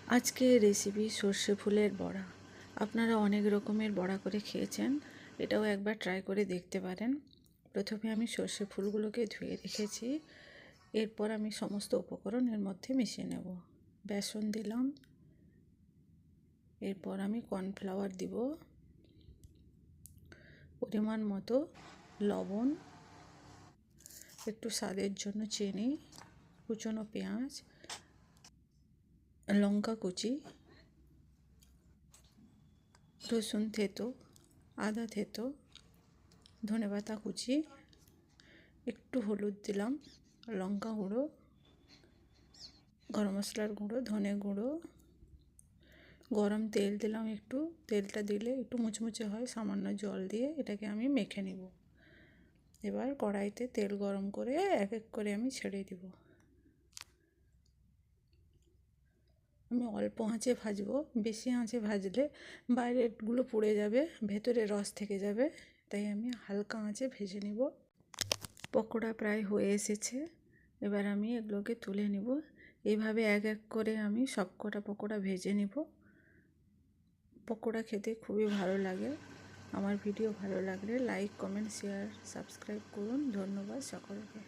আজকে রেসিপি সর্ষে ফুলের বড়া। আপনারা অনেক রকমের বড়া করে খেয়েছেন, এটাও একবার ট্রাই করে দেখতে পারেন। প্রথমে আমি সর্ষে ফুলগুলোকে ধুয়ে রেখেছি। এরপর আমি সমস্ত উপকরণ এর মধ্যে মিশিয়ে নেব। বেসন দিলাম, এরপর আমি কর্নফ্লাওয়ার দিব, পরিমাণ মতো লবণ, একটু স্বাদের জন্য চিনি, কুচনো পেঁয়াজ, লঙ্কা কুচি, রসুন থেতো, আদা থেতো, ধনেপাতা কুচি, একটু হলুদ দিলাম, লঙ্কা গুঁড়ো, গরম মশলার গুঁড়ো, ধনে গুঁড়ো, গরম তেল দিলাম একটু। তেলটা দিলে একটু মুচমুচে হয়, সামান্য জল দিয়ে এটাকে আমি মেখে নিব। এবার কড়াইতে তেল গরম করে এক এক করে আমি ছেড়ে দিব। আমি অল্প আঁচে ভাজবো, বেশি আঁচে ভাজলে বাইরেরগুলো পুড়ে যাবে, ভেতরে রস থেকে যাবে, তাই আমি হালকা আঁচে ভেজে নিব। পকোড়া প্রায় হয়ে এসেছে, এবার আমি এগুলোকে তুলে নিব। এইভাবে এক এক করে আমি সব কটা পকোড়া ভেজে নিব। পকোড়া খেতে খুবই ভালো লাগে। আমার ভিডিও ভালো লাগলে লাইক, কমেন্ট, শেয়ার, সাবস্ক্রাইব করুন। ধন্যবাদ সকলকে।